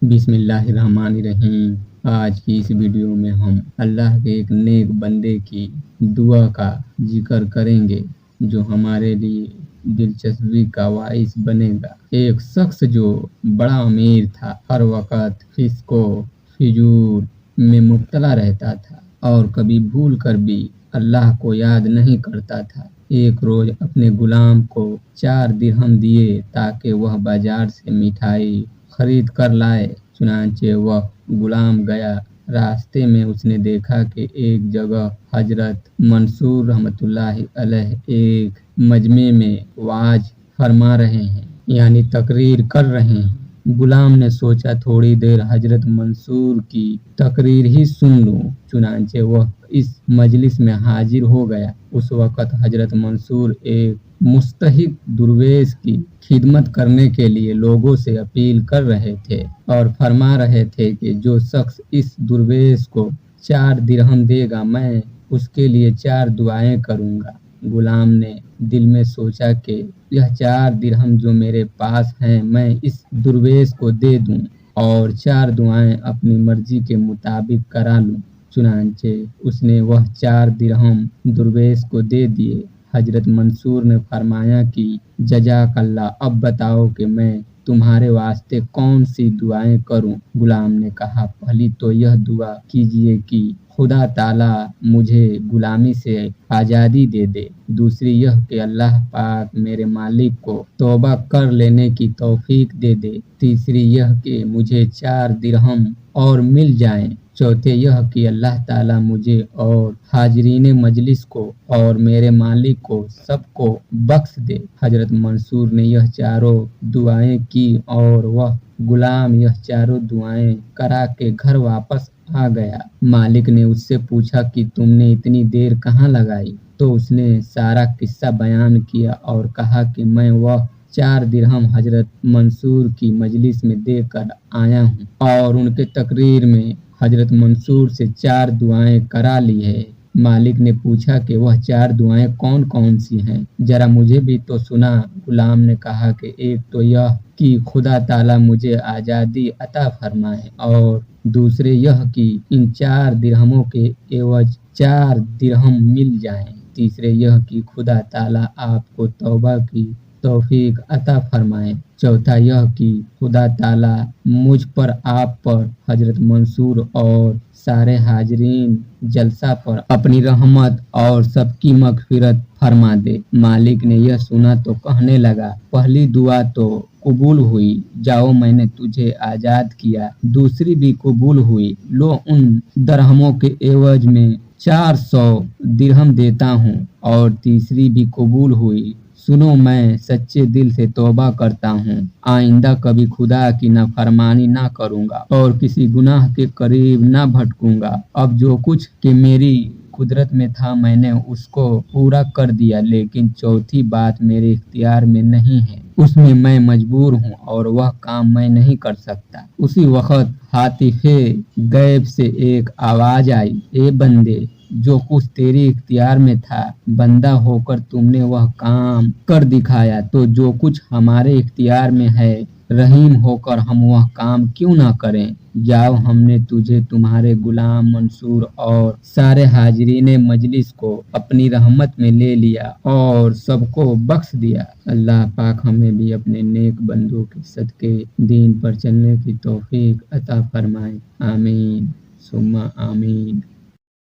बिस्मिल्लाहिर्रहमानिर्रहीम। आज की इस वीडियो में हम अल्लाह के एक नेक बंदे की दुआ का जिक्र करेंगे जो हमारे लिए दिलचस्पी का बाइस बनेगा। एक शख्स जो बड़ा अमीर था, हर वक्त फिस्को फिजूल में मुब्तला रहता था और कभी भूल कर भी अल्लाह को याद नहीं करता था। एक रोज अपने गुलाम को 4 दिरहम दिए ताकि वह बाजार से मिठाई खरीद कर लाए। चुनांचे वह गुलाम गया। रास्ते में उसने देखा कि एक जगह हजरत मंसूर रहमतुल्लाहि अलैह एक मजमे में वाज फरमा रहे हैं, यानी तकरीर कर रहे हैं। गुलाम ने सोचा थोड़ी देर हजरत मंसूर की तकरीर ही सुन लूं। चुनांचे वह इस मजलिस में हाजिर हो गया। उस वक़्त हजरत मंसूर एक मुस्तहिक दुर्वेश की खिदमत करने के लिए लोगों से अपील कर रहे थे और फरमा रहे थे कि जो शख्स इस दुर्वेश को 4 दिरहम देगा, मैं उसके लिए 4 दुआएं करूंगा। गुलाम ने दिल में सोचा कि यह 4 दिरहम जो मेरे पास हैं, मैं इस दुर्वेश को दे दूं और 4 दुआएं अपनी मर्जी के मुताबिक करा लूं। चुनांचे उसने वह 4 दिरहम दुर्वेश को दे दिए। हजरत मंसूर ने फरमाया कि जज़ाकल्लाह, अब बताओ कि मैं तुम्हारे वास्ते कौन सी दुआएं करूं। गुलाम ने कहा, पहली तो यह दुआ कीजिए कि खुदा ताला मुझे गुलामी से आज़ादी दे दे। दूसरी यह कि अल्लाह पाक मेरे मालिक को तौबा कर लेने की तौफीक दे दे। तीसरी यह कि मुझे 4 दिरहम और मिल जाएं। चौथे यह कि अल्लाह ताला मुझे और हाजरीन मजलिस को और मेरे मालिक को सबको बख्श दे। हजरत मंसूर ने यह चारों दुआएं की और वह गुलाम यह चारों दुआएं करा के घर वापस आ गया। मालिक ने उससे पूछा कि तुमने इतनी देर कहाँ लगाई? तो उसने सारा किस्सा बयान किया और कहा कि मैं वह 4 दिरहम हजरत मंसूर की मजलिस में देकर आया हूँ और उनके तकरीर में हजरत मंसूर से 4 दुआएं करा ली है। मालिक ने पूछा कि वह 4 दुआएं कौन कौन सी हैं, जरा मुझे भी तो सुना। गुलाम ने कहा कि एक तो यह कि खुदा ताला मुझे आज़ादी अता फरमाए और दूसरे यह कि इन 4 दिरहमों के एवज 4 दिरहम मिल जाएं। तीसरे यह कि खुदा ताला आपको तौबा की तौफीक अता फरमाए। चौथा यह कि खुदा ताला मुझ पर, आप पर, हजरत मंसूर और सारे हाजरीन जलसा पर अपनी रहमत और सबकी मगफिरत फरमा दे। मालिक ने यह सुना तो कहने लगा, पहली दुआ तो कबूल हुई, जाओ मैंने तुझे आज़ाद किया। दूसरी भी कबूल हुई, लो उन दरहमों के एवज में 400 दिरहम देता हूँ। और तीसरी भी कबूल हुई, सुनो मैं सच्चे दिल से तौबा करता हूँ, आइंदा कभी खुदा की नाफरमानी ना करूँगा और किसी गुनाह के करीब ना भटकूंगा। अब जो कुछ कि मेरी कुदरत में था मैंने उसको पूरा कर दिया, लेकिन चौथी बात मेरे इख्तियार में नहीं है, उसमें मैं मजबूर हूँ और वह काम मैं नहीं कर सकता। उसी वक्त हातिफे गैब से एक आवाज आई, ए बंदे, जो कुछ तेरी इख्तियार में था, बंदा होकर तुमने वह काम कर दिखाया, तो जो कुछ हमारे इख्तियार में है, रहीम होकर हम वह काम क्यों ना करें। जाओ, हमने तुझे तुम्हारे गुलाम मंसूर और सारे हाजरीन मजलिस को अपनी रहमत में ले लिया और सबको बख्श दिया। अल्लाह पाक हमें भी अपने नेक बंदों के सदके दीन पर चलने की तौफीक अता फरमाए। आमीन सुम्मा आमीन।